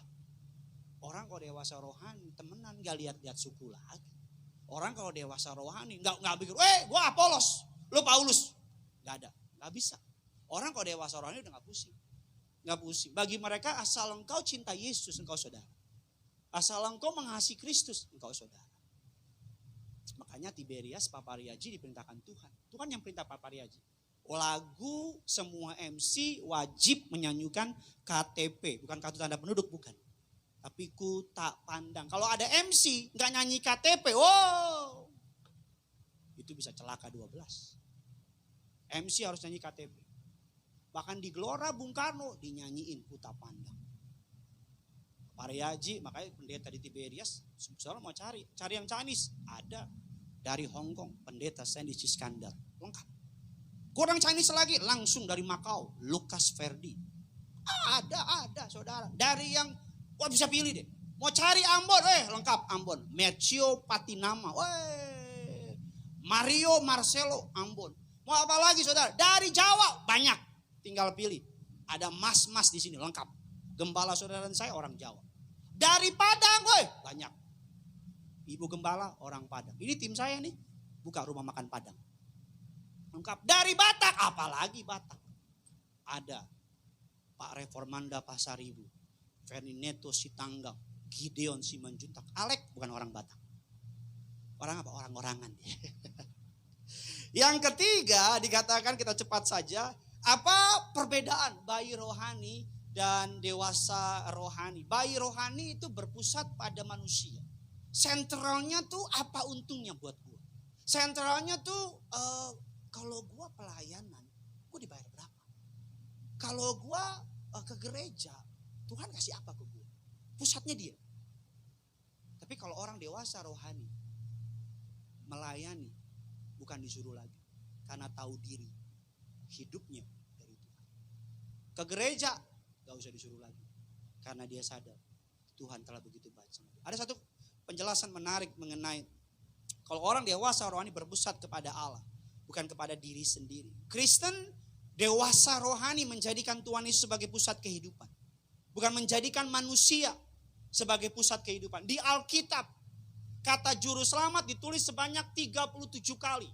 Orang kalau dewasa rohani, temenan gak lihat-lihat suku lagi. Orang kalau dewasa rohani, gak pikir, gue Apolos, lu Paulus. Gak ada, gak bisa. Orang kalau dewasa rohani udah gak pusing. Gak pusing. Bagi mereka asal engkau cinta Yesus, engkau saudara. Asal engkau mengasihi Kristus, engkau saudara. Makanya Tiberias Papariaji diperintahkan Tuhan. Tuhan yang perintah Papariaji. Lagu semua MC wajib menyanyikan KTP. Bukan kartu tanda penduduk, bukan. Tapi ku tak pandang. Kalau ada MC gak nyanyi KTP, wow. Itu bisa celaka 12. MC harus nyanyi KTP. Bahkan di Gelora Bung Karno dinyanyiin ku tak pandang. Papariaji, makanya pendeta di Tiberias, saudara mau cari yang Chinese, ada dari Hong Kong, pendeta Sandy Iskandar, lengkap. Kurang Chinese lagi, langsung dari Macau, Lukas Verdi. Ada saudara, dari yang, bisa pilih deh. Mau cari Ambon, lengkap Ambon. Mercio Patinama, Mario Marcelo Ambon. Mau apa lagi saudara? Dari Jawa banyak, tinggal pilih. Ada mas-mas di sini lengkap. Gembala saudara dan saya orang Jawa. Dari Padang, banyak. Ibu gembala orang Padang. Ini tim saya nih, buka rumah makan Padang. Lengkap. Dari Batak, apalagi Batak. Ada Pak Reformanda Pasaribu, Fernineto Sitanggang, Gideon Simanjuntak. Alek bukan orang Batak. Orang apa? Orang-orangan. Yang ketiga dikatakan, kita cepat saja. Apa perbedaan bayi rohani dan dewasa rohani? Bayi rohani itu berpusat pada manusia. Sentralnya tuh apa untungnya buat gue? Sentralnya tuh kalau gue pelayanan, gue dibayar berapa? Kalau gue ke gereja, Tuhan kasih apa ke gue? Pusatnya dia. Tapi kalau orang dewasa rohani, melayani, bukan disuruh lagi. Karena tahu diri, hidupnya dari Tuhan. Ke gereja, gak usah disuruh lagi. Karena dia sadar, Tuhan telah begitu baik sama dia. Ada satu penjelasan menarik mengenai kalau orang dewasa rohani berpusat kepada Allah, bukan kepada diri sendiri. Kristen dewasa rohani menjadikan Tuhan Yesus sebagai pusat kehidupan. Bukan menjadikan manusia sebagai pusat kehidupan. Di Alkitab, kata juru selamat ditulis sebanyak 37 kali.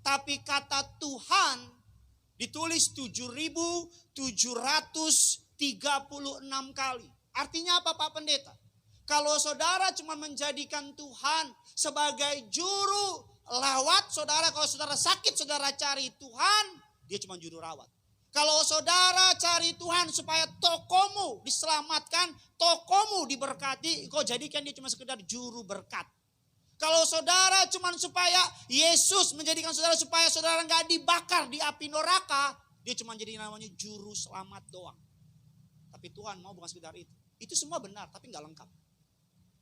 Tapi kata Tuhan ditulis 7.736 kali. Artinya apa Pak Pendeta? Kalau saudara cuma menjadikan Tuhan sebagai juru lawat, saudara kalau saudara sakit saudara cari Tuhan, dia cuma juru rawat. Kalau saudara cari Tuhan supaya tokomu diselamatkan, tokomu diberkati, kau jadikan dia cuma sekedar juru berkat. Kalau saudara cuma supaya Yesus menjadikan saudara supaya saudara nggak dibakar di api neraka, dia cuma jadi namanya juru selamat doang. Tapi Tuhan mau bukan sekedar itu. Itu semua benar tapi nggak lengkap.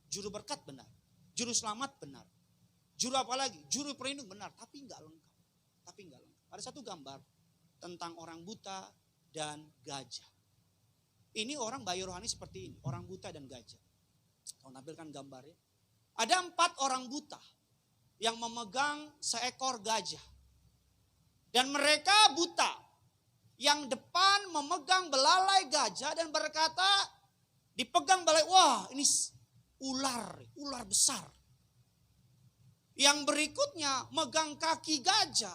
Juru berkat benar, juru selamat benar, juru apa lagi? Juru pelindung benar, tapi nggak lengkap. Ada satu gambar tentang orang buta dan gajah. Ini orang bayi rohani seperti ini, orang buta dan gajah. Kalau nampilkan gambarnya. Ada 4 orang buta yang memegang seekor gajah. Dan mereka buta. Yang depan memegang belalai gajah dan berkata, dipegang belalai, wah ini ular besar. Yang berikutnya megang kaki gajah.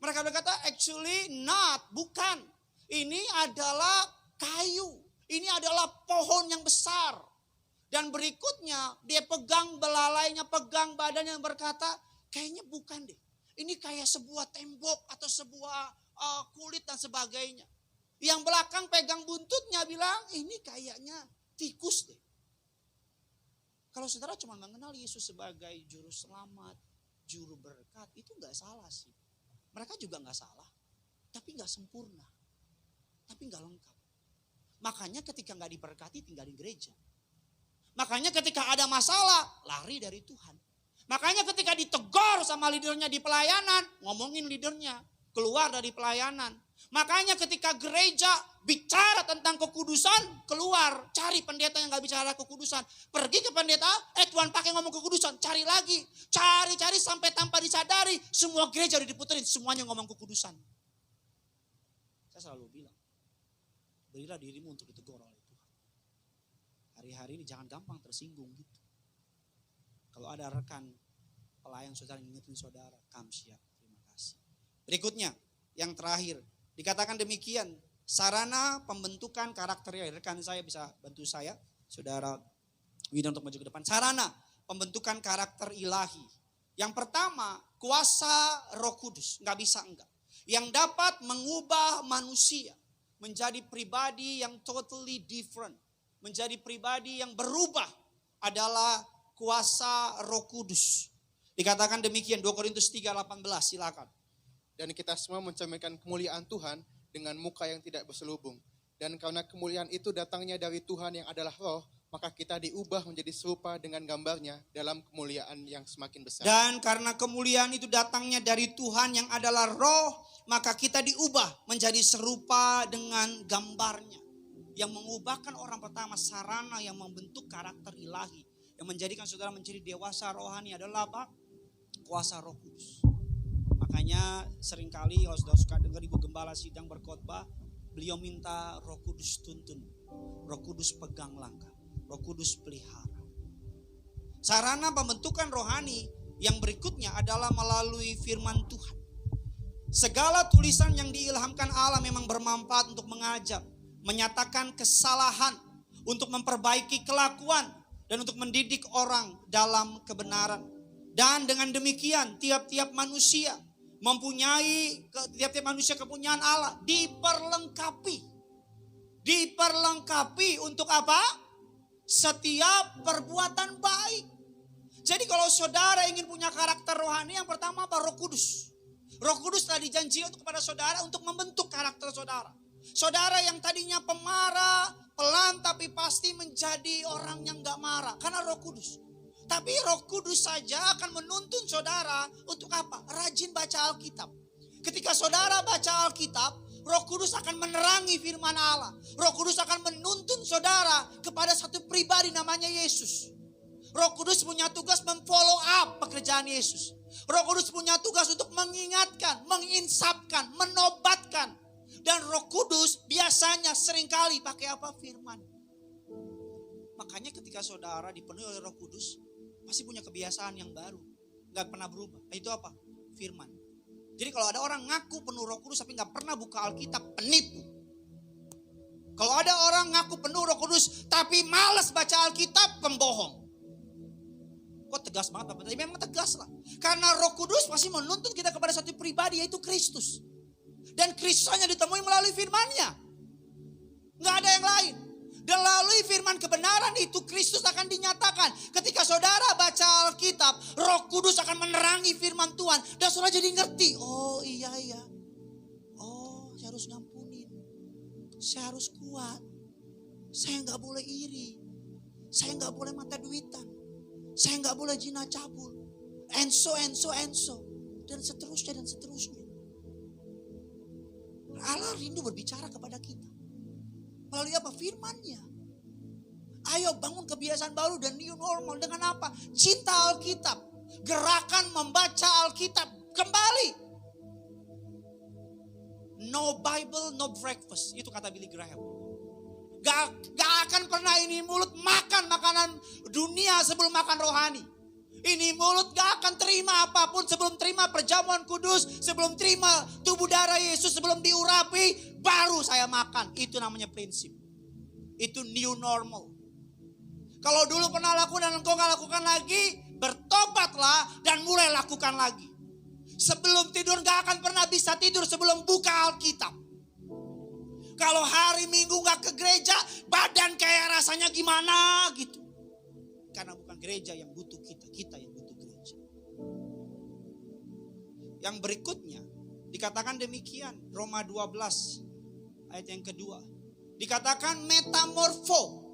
Mereka berkata, actually not, bukan. Ini adalah kayu. Ini adalah pohon yang besar. Dan berikutnya dia pegang belalainya, pegang badannya yang berkata, kayaknya bukan deh. Ini kayak sebuah tembok atau sebuah kulit dan sebagainya. Yang belakang pegang buntutnya bilang, ini kayaknya tikus deh. Kalau saudara cuma mengenal Yesus sebagai juru selamat, juru berkat, itu gak salah sih. Mereka juga gak salah, tapi gak sempurna. Tapi gak lengkap. Makanya ketika gak diberkati tinggal di gereja. Makanya ketika ada masalah, lari dari Tuhan. Makanya ketika ditegur sama leadernya di pelayanan, ngomongin leadernya. keluar dari pelayanan. Makanya ketika gereja bicara tentang kekudusan, keluar cari pendeta yang gak bicara kekudusan. Pergi ke pendeta, Tuhan pakai ngomong kekudusan, cari lagi. Cari sampai tanpa disadari, semua gereja udah diputerin, semuanya ngomong kekudusan. Saya selalu bilang, berilah dirimu untuk ditegur oleh Tuhan. Hari-hari ini jangan gampang tersinggung gitu. Kalau ada rekan pelayan saudara yang ngingetin saudara, kamsia, terima kasih. Berikutnya, yang terakhir, dikatakan demikian, sarana pembentukan karakter, rekan saya bisa bantu saya, saudara Wida untuk maju ke depan. Sarana pembentukan karakter ilahi. Yang pertama, kuasa Roh Kudus, nggak bisa enggak. Yang dapat mengubah manusia menjadi pribadi yang totally different, menjadi pribadi yang berubah adalah kuasa Roh Kudus. Dikatakan demikian 2 Korintus 3:18, silakan. Dan kita semua mencerminkan kemuliaan Tuhan dengan muka yang tidak berselubung. Dan karena kemuliaan itu datangnya dari Tuhan yang adalah Roh, maka kita diubah menjadi serupa dengan gambarnya dalam kemuliaan yang semakin besar. Dan karena kemuliaan itu datangnya dari Tuhan yang adalah Roh, maka kita diubah menjadi serupa dengan gambarnya. Yang mengubahkan orang pertama, sarana yang membentuk karakter ilahi, yang menjadikan saudara menjadi dewasa rohani adalah apa? Kuasa Roh Kudus. Makanya seringkali kalau saudara suka dengar Ibu Gembala sidang berkhotbah, beliau minta Roh Kudus tuntun, Roh Kudus pegang langkah, Roh Kudus pelihara. Sarana pembentukan rohani yang berikutnya adalah melalui firman Tuhan. Segala tulisan yang diilhamkan Allah memang bermanfaat untuk mengajar, menyatakan kesalahan, untuk memperbaiki kelakuan, dan untuk mendidik orang dalam kebenaran. Dan dengan demikian tiap-tiap manusia kepunyaan Allah diperlengkapi untuk apa? Setiap perbuatan baik. Jadi kalau saudara ingin punya karakter rohani, yang pertama apa? Roh Kudus. Roh Kudus telah dijanjikan kepada saudara untuk membentuk karakter saudara. Saudara yang tadinya pemarah, pelan, tapi pasti menjadi orang yang gak marah karena Roh Kudus. Tapi Roh Kudus saja akan menuntun saudara untuk apa? Rajin baca Alkitab. Ketika saudara baca Alkitab, Roh Kudus akan menerangi firman Allah. Roh Kudus akan menuntun saudara kepada satu pribadi namanya Yesus. Roh Kudus punya tugas memfollow up pekerjaan Yesus. Roh Kudus punya tugas untuk mengingatkan, menginsapkan, menobatkan. Dan Roh Kudus biasanya seringkali pakai apa? Firman. Makanya ketika saudara dipenuhi oleh Roh Kudus, pasti punya kebiasaan yang baru, gak pernah berubah. Itu apa? Firman. Jadi kalau ada orang ngaku penuh Roh Kudus tapi gak pernah buka Alkitab, penipu. Kalau ada orang ngaku penuh Roh Kudus tapi malas baca Alkitab, pembohong. Kok tegas banget Bapak? Memang tegas lah. Karena Roh Kudus pasti menuntun kita kepada satu pribadi, yaitu Kristus. Dan Kristus hanya ditemui melalui firman-Nya. Gak ada yang lain. Dan melalui firman kebenaran itu Kristus akan dinyatakan. Ketika saudara baca Alkitab, Roh Kudus akan menerangi firman Tuhan. Dan saudara jadi ngerti. Oh iya. Oh saya harus ngampunin. Saya harus kuat. Saya gak boleh iri. Saya gak boleh mata duitan. Saya gak boleh zina cabul. And so. Dan seterusnya. Allah rindu berbicara kepada kita. Melalui apa? Firman-Nya. Ayo bangun kebiasaan baru dan new normal. Dengan apa? Cinta Alkitab. Gerakan membaca Alkitab kembali. No Bible, no breakfast. Itu kata Billy Graham. Gak akan pernah ini mulut makan makanan dunia sebelum makan rohani. Ini mulut gak akan terima apapun sebelum terima perjamuan kudus, sebelum terima tubuh darah Yesus, sebelum diurapi, baru saya makan. Itu namanya prinsip. Itu new normal. Kalau dulu pernah lakukan dan engkau gak lakukan lagi, bertobatlah dan mulai lakukan lagi. Sebelum tidur gak akan pernah bisa tidur sebelum buka Alkitab. Kalau hari Minggu gak ke gereja, badan kayak rasanya gimana gitu. Karena bukan gereja yang butuh kita yang butuh gereja. Yang berikutnya dikatakan demikian, Roma 12 ayat yang kedua. Dikatakan metamorfo.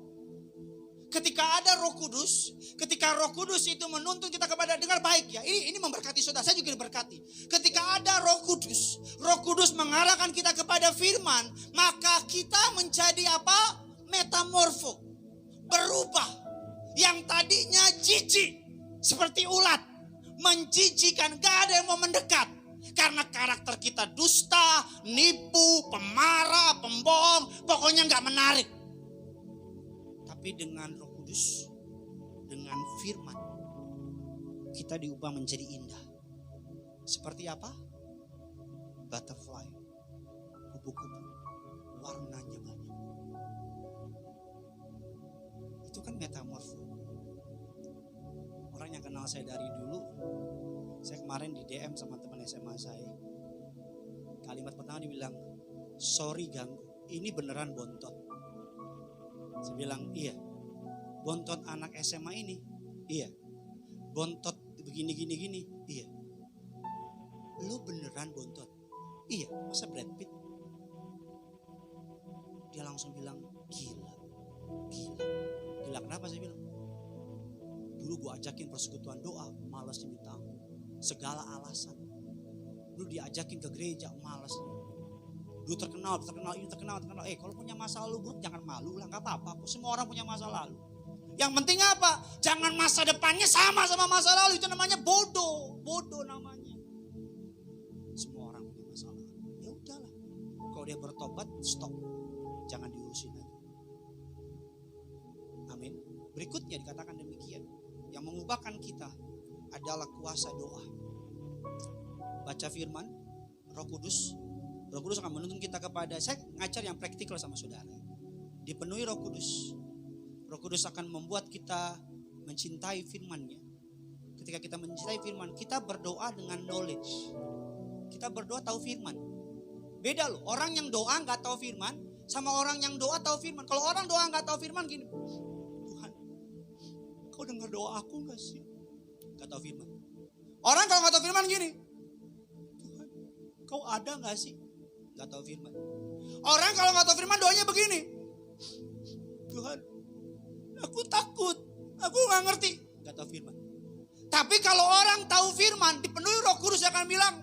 Ketika ada Roh Kudus, ketika Roh Kudus itu menuntun kita kepada, dengar baik ya, ini memberkati saudara, saya juga diberkati. Ketika ada Roh Kudus mengarahkan kita kepada firman, maka kita menjadi apa? Metamorfo, berubah. Yang tadinya jijik seperti ulat, menjijikan, gak ada yang mau mendekat. Karena karakter kita dusta, nipu, pemarah, pembohong, pokoknya gak menarik. Tapi dengan Roh Kudus, dengan firman, kita diubah menjadi indah. Seperti apa? Butterfly, kupu-kupu, warnanya banyak. Itu kan metamorfo. Orang yang kenal saya dari dulu, saya kemarin di DM sama teman SMA saya. Kalimat pertama dibilang, sorry ganggu, ini beneran bontot. Saya bilang, iya. Bontot anak SMA ini? Iya. Bontot begini. Iya. Lu beneran bontot? Iya. Masa Brad Pitt? Dia langsung bilang, gila. Gila kenapa saya bilang? Dulu gue ajakin persekutuan doa, malas minta ampun. Segala alasan. Dulu diajakin ke gereja, malas. Dulu terkenal. Kalau punya masa lalu buruk jangan malu lah, gak apa-apa. Semua orang punya masa lalu. Yang penting apa? Jangan masa depannya sama masa lalu. Itu namanya bodoh namanya. Semua orang punya masa lalu. Ya udahlah. Kalau dia bertobat, stop. Jangan diurusin lagi. Amin. Berikutnya dikatakan demikian. Yang mengubahkan kita adalah kuasa doa. Baca firman, Roh Kudus akan menuntun kita kepada, saya ngajar yang praktikal sama saudara. Dipenuhi Roh Kudus. Roh Kudus akan membuat kita mencintai firman-Nya. Ketika kita mencintai firman, kita berdoa dengan knowledge. Kita berdoa tahu firman. Beda loh, orang yang doa gak tahu firman sama orang yang doa tahu firman. Kalau orang doa gak tahu firman gini, Tuhan, kau dengar doa aku gak sih? Gak tahu firman. Orang kalau gak tahu firman gini, Tuhan, kau ada gak sih? Gak tahu firman. Orang kalau gak tahu firman doanya begini, Tuhan, aku takut, aku gak ngerti. Gak tahu firman. Tapi kalau orang tahu firman, dipenuhi Roh Kudus, dia akan bilang,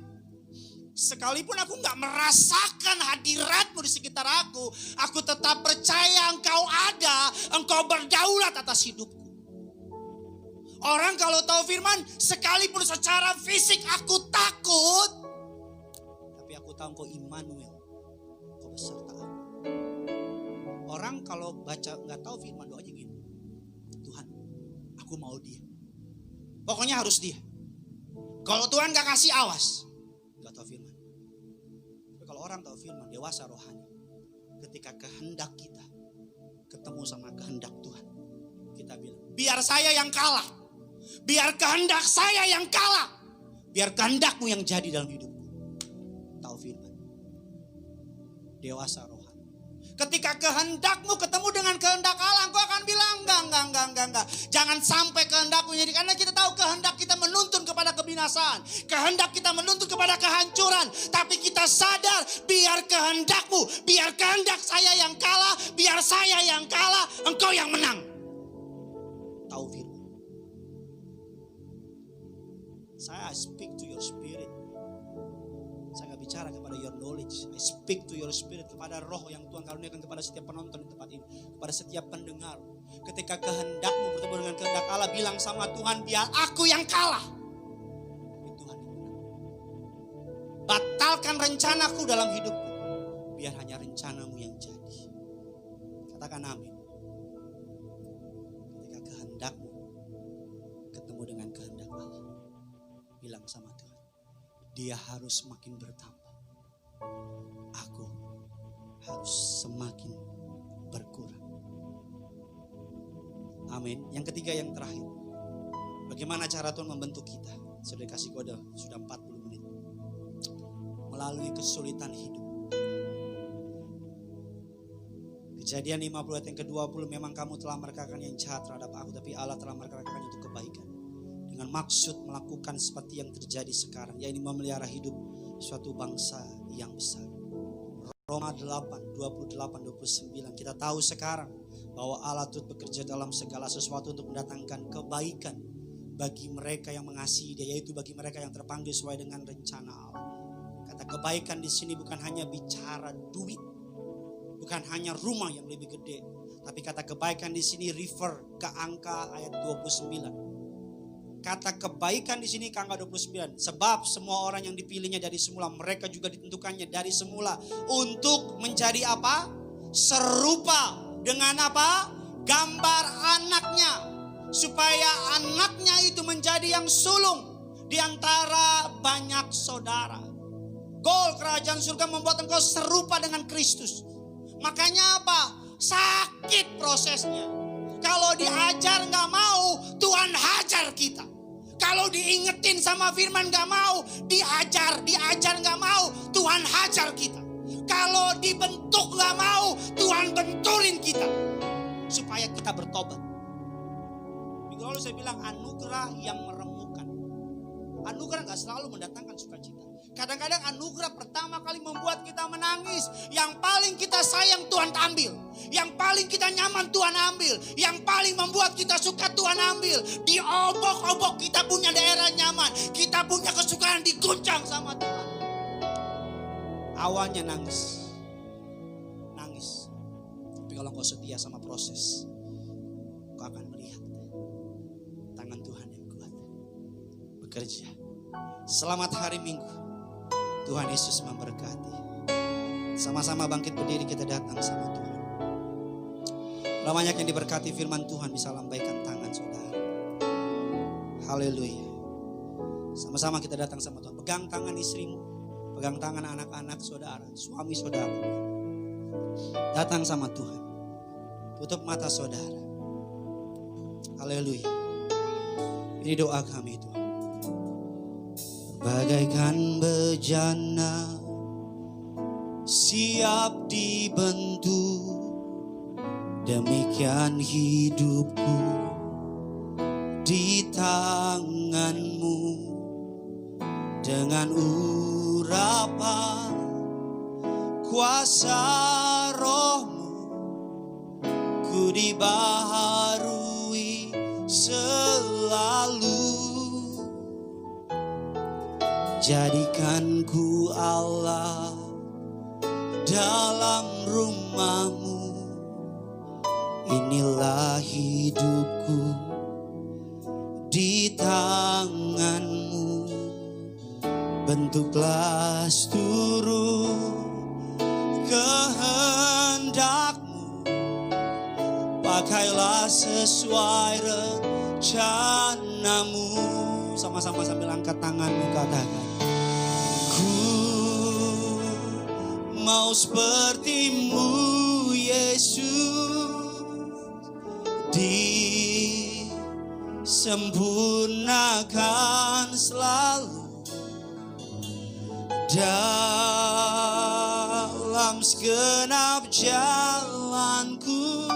sekalipun aku gak merasakan hadirat-Mu di sekitar aku tetap percaya Engkau ada, Engkau berdaulat atas hidupku. Orang kalau tahu firman, sekalipun secara fisik aku takut, tapi aku tahu Engkau Immanuel, Engkau beserta aku. Orang kalau baca gak tahu firman, doanya gini, Tuhan, aku mau dia. Pokoknya harus dia. Kalau Tuhan gak kasih, awas. Gak tahu firman. Tapi kalau orang tahu firman, dewasa rohani, ketika kehendak kita ketemu sama kehendak Tuhan, kita bilang, biar saya yang kalah, biar kehendak saya yang kalah, biar kehendak-Mu yang jadi dalam hidupku. Tahu firman. Dewasa rohani. Ketika kehendak-Mu ketemu dengan kehendak Allah, Engkau akan bilang enggak. Jangan sampai kehendak-Mu jadi, karena kita tahu kehendak kita menuntun kepada kebinasaan. Kehendak kita menuntun kepada kehancuran. Tapi kita sadar, biar kehendak-Mu, biar kehendak saya yang kalah, biar saya yang kalah, Engkau yang menang. Tahu firman. Saya speak to your spirit. Saya gak bicara kepada your knowledge. I speak to your spirit, kepada roh yang Tuhan karuniakan kepada setiap penonton di tempat ini, kepada setiap pendengar. Ketika kehendak-Mu bertemu dengan kehendak Allah, bilang sama Tuhan, biar aku yang kalah, tapi Tuhan yang menang. Batalkan rencanaku dalam hidupku, biar hanya rencana-Mu yang jadi. Katakan amin. Ketika kehendak-Mu ketemu dengan kehendak Allah, bilang sama Tuhan, dia harus semakin bertambah, aku harus semakin berkurang. Amin. Yang ketiga, yang terakhir, bagaimana cara Tuhan membentuk kita? Sudah dikasih kode, sudah 40 menit. Melalui kesulitan hidup. Kejadian 50 ayat yang ke-20, memang kamu telah merekakan yang jahat terhadap aku, tapi Allah telah merekakan itu kebaikan, dengan maksud melakukan seperti yang terjadi sekarang, yaitu memelihara hidup suatu bangsa yang besar. Roma 8, 28, 29. Kita tahu sekarang bahwa Allah turut bekerja dalam segala sesuatu untuk mendatangkan kebaikan bagi mereka yang mengasihi Dia, yaitu bagi mereka yang terpanggil sesuai dengan rencana Allah. Kata kebaikan di sini bukan hanya bicara duit, bukan hanya rumah yang lebih gede, tapi kata kebaikan di sini refer ke angka ayat 29. Kata kebaikan di sini ke angka 29. Sebab semua orang yang dipilihnya dari semula, mereka juga ditentukannya dari semula untuk menjadi apa? Serupa dengan apa? Gambar anaknya, supaya anaknya itu menjadi yang sulung di antara banyak saudara. Goal kerajaan surga membuat engkau serupa dengan Kristus. Makanya apa? Sakit prosesnya. Kalau diajar gak mau, Tuhan hajar kita. Kalau diingetin sama firman gak mau, diajar gak mau, Tuhan hajar kita. Kalau dibentuk gak mau, Tuhan benturin kita. Supaya kita bertobat. Minggu lalu saya bilang anugerah yang meremukkan. Anugerah gak selalu mendatangkan sukacita. Kadang-kadang anugerah pertama kali membuat kita menangis. Yang paling kita sayang Tuhan ambil. Yang paling kita nyaman Tuhan ambil. Yang paling membuat kita suka Tuhan ambil. Di obok-obok kita punya daerah nyaman. Kita punya kesukaan diguncang sama Tuhan. Awalnya nangis. Tapi kalau engkau setia sama proses, engkau akan melihat tangan Tuhan yang kuat bekerja. Selamat hari Minggu. Tuhan Yesus memberkati. Sama-sama bangkit berdiri, kita datang sama Tuhan. Kalau banyak yang diberkati firman Tuhan, bisa lambaikan tangan saudara. Haleluya. Sama-sama kita datang sama Tuhan. Pegang tangan istrimu, pegang tangan anak-anak saudara, suami saudara. Datang sama Tuhan. Tutup mata saudara. Haleluya. Ini doa kami Tuhan. Bagaikan bejana siap dibentuk, demikian hidupku di tangan-Mu. Dengan urapan kuasa Roh-Mu, ku dibaharui selalu. Jadikan ku Allah dalam rumah-Mu. Inilah hidupku di tangan-Mu. Bentuklah seluruh kehendak-Mu. Pakailah sesuai rencana-Mu. Sama-sama sambil angkat tanganmu, katakan. Ku mau seperti-Mu Yesus, disempurnakan selalu dalam segenap jalanku,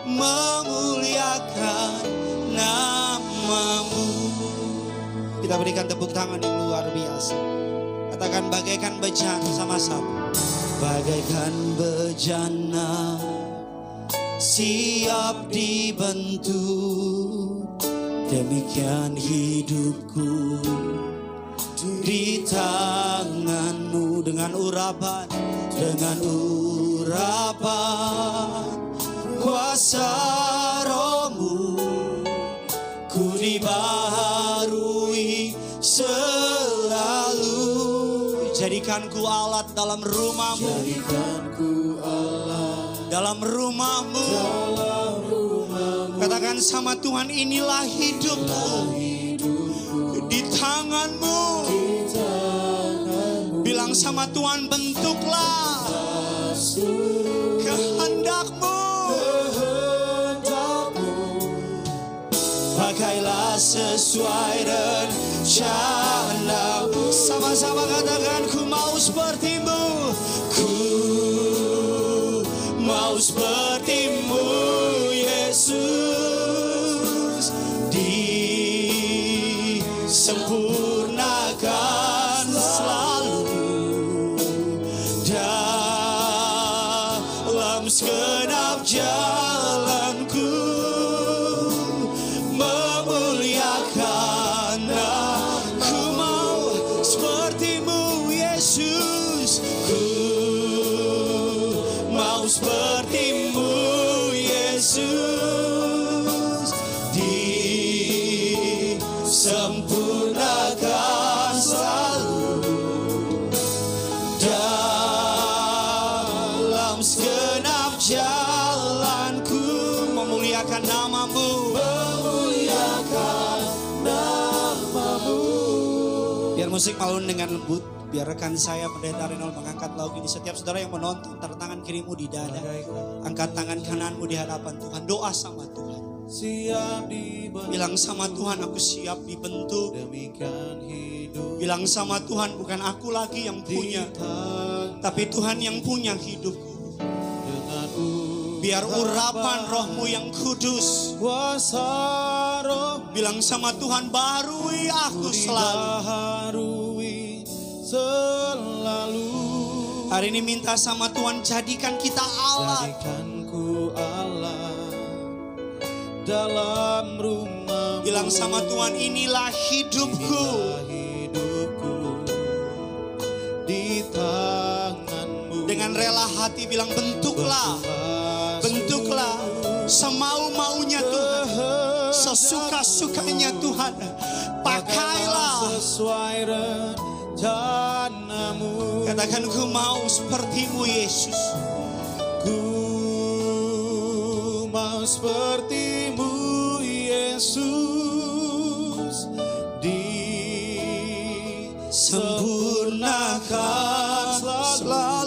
memuliakan nama-Mu. Kita berikan tepuk tangan yang luar biasa. Katakan bagaikan bejana sama-sama. Bagaikan bejana siap dibentuk, demikian hidupku di tangan-Mu. Dengan urapan kuasa Roh-Mu, ku dibaharui selalu. Jadikan ku alat dalam rumah-Mu, dalam rumah-Mu. Katakan sama Tuhan, inilah hidupku di tangan-Mu. Bilang sama Tuhan, bentuklah kehendak-Mu. Pakailah sesuai rencana. Sama-sama katakan, ku mau seperti-Mu. Ku mau seperti-Mu Yesus, disempurnakan selalu dalam segenap musik malun dengan lembut. Biarkan saya pendeta Renol mengangkat lagu ini. Setiap saudara yang menonton, taruh tangan kirimu di dada, angkat tangan kananmu di hadapan Tuhan. Doa sama Tuhan. Bilang sama Tuhan, aku siap dibentuk. Bilang sama Tuhan, bukan aku lagi yang punya, tapi Tuhan yang punya hidupku. Biar urapan rohmu yang kudus. Bilang sama Tuhan, barui aku selalu. Hari ini minta sama Tuhan, jadikan kita Allah. Jadikanku Allah dalam rumah. Bilang sama Tuhan, inilah hidupku. Di tanganmu. Dengan rela hati bilang, bentuklah. Bentuklah semau-maunya Tuhan, sesuka-sukanya Tuhan. Pakailah sesuai rencanamu. Katakan, ku mau sepertimu Yesus. Ku mau sepertimu Yesus. Disempurnakan selalu